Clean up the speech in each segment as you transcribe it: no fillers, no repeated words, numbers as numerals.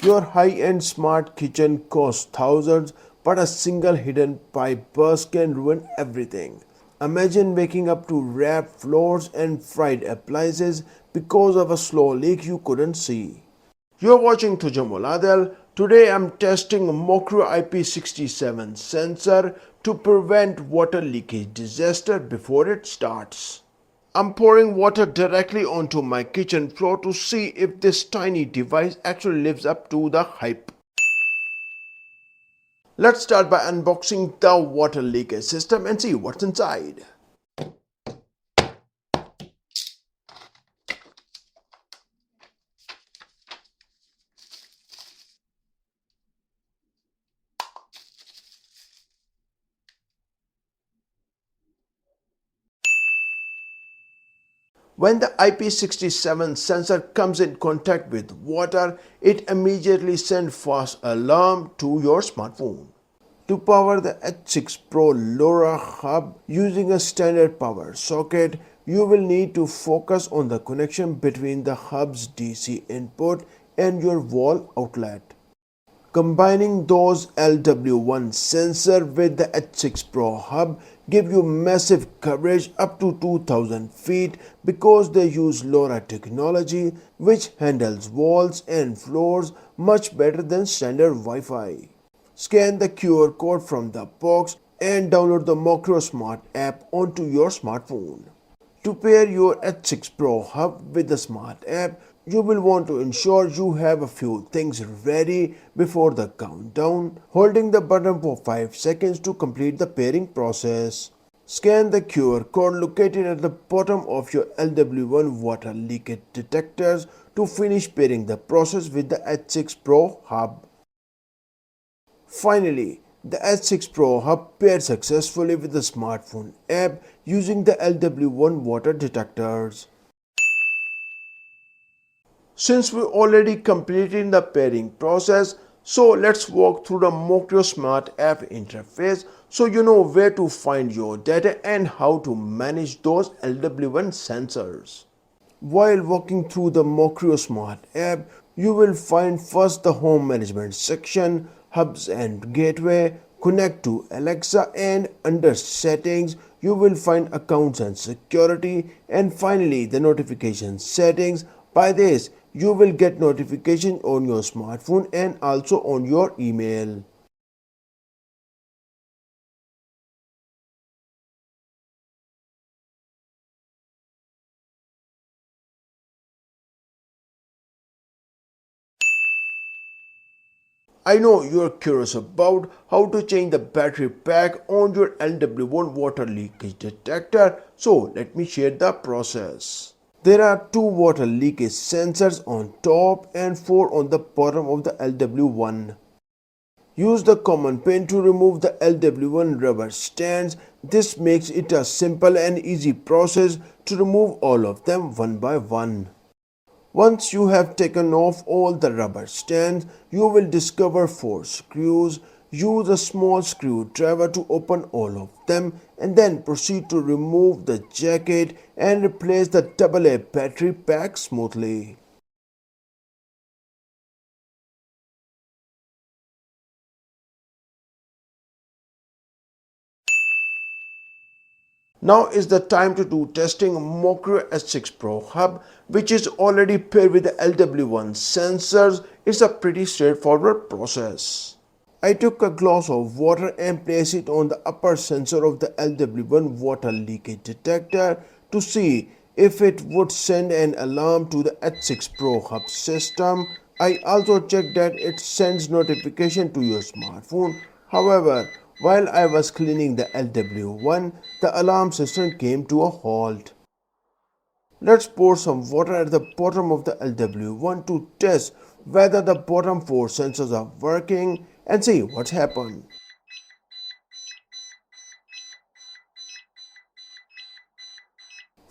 Your high-end smart kitchen costs thousands, but a single hidden pipe burst can ruin everything. Imagine waking up to wrapped floors and fried appliances because of a slow leak you couldn't see. You're watching Tajamul Adil. Today I'm testing a MOCREO IP67 sensor to prevent water leakage disaster before it starts. I'm pouring water directly onto my kitchen floor to see if this tiny device actually lives up to the hype. Let's start by unboxing the water leakage system and see what's inside. When the IP67 sensor comes in contact with water, it immediately sends fast alarm to your smartphone. To power the H6 Pro LoRa hub using a standard power socket, you will need to focus on the connection between the hub's DC input and your wall outlet. Combining those LW1 sensor with the H6 Pro hub give you massive coverage up to 2000 feet because they use LoRa technology which handles walls and floors much better than standard Wi-Fi. Scan the QR code from the box and download the MOCREO Smart app onto your smartphone. To pair your H6 Pro hub with the Smart app, you will want to ensure you have a few things ready before the countdown, holding the button for 5 seconds to complete the pairing process. Scan the QR code located at the bottom of your LW1 water leakage detectors to finish pairing the process with the H6 Pro hub. Finally, the H6 Pro hub paired successfully with the smartphone app using the LW1 water detectors. Since we already completed the pairing process, so let's walk through the MOCREO Smart app interface so you know where to find your data and how to manage those LW1 sensors. While walking through the MOCREO Smart app, you will find first the Home Management section, Hubs and Gateway, connect to Alexa, and under Settings you will find Accounts and Security, and finally the Notification settings. By this you will get notification on your smartphone and also on your email. I know you're curious about how to change the battery pack on your LW1 water leakage detector, so let me share the process. There are two water leakage sensors on top and four on the bottom of the LW1. Use the common pin to remove the LW1 rubber stands. This makes it a simple and easy process to remove all of them one by one. Once you have taken off all the rubber stands, you will discover 4 screws. Use a small screwdriver to open all of them and then proceed to remove the jacket and replace the AA battery pack smoothly. Now is the time to do testing MOCREO S6 Pro Hub, which is already paired with the LW1 sensors. It's a pretty straightforward process. I took a glass of water and placed it on the upper sensor of the LW1 water leakage detector to see if it would send an alarm to the H6 Pro Hub system. I also checked that it sends notification to your smartphone. However, while I was cleaning the LW1, the alarm system came to a halt. Let's pour some water at the bottom of the LW1 to test whether the bottom 4 sensors are working and see what's happened.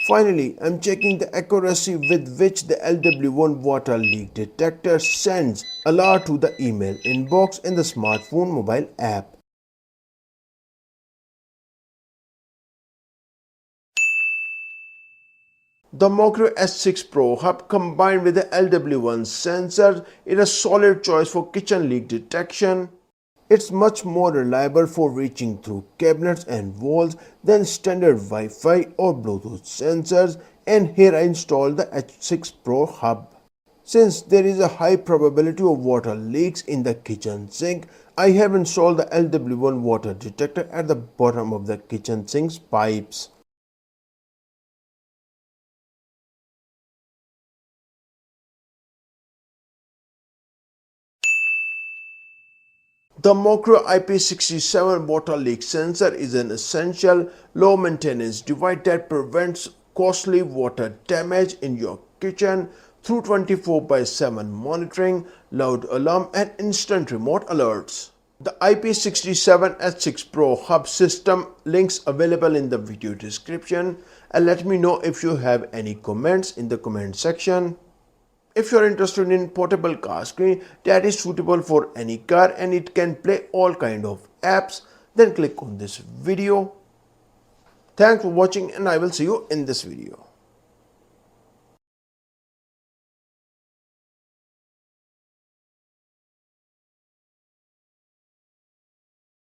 Finally, I'm checking the accuracy with which the LW1 water leak detector sends alert to the email inbox in the smartphone mobile app. The MOCREO S6 Pro hub combined with the LW1 sensor is a solid choice for kitchen leak detection. It's much more reliable for reaching through cabinets and walls than standard Wi-Fi or Bluetooth sensors, and here I installed the S6 Pro hub. Since there is a high probability of water leaks in the kitchen sink, I have installed the LW1 water detector at the bottom of the kitchen sink's pipes. The MOCREO IP67 water leak sensor is an essential low maintenance device that prevents costly water damage in your kitchen through 24/7 monitoring, loud alarm and instant remote alerts. The IP67 S6 Pro hub system links available in the video description, and let me know if you have any comments in the comment section. If you are interested in portable car screen that is suitable for any car and it can play all kind of apps, then click on this video. Thanks for watching and I will see you in this video.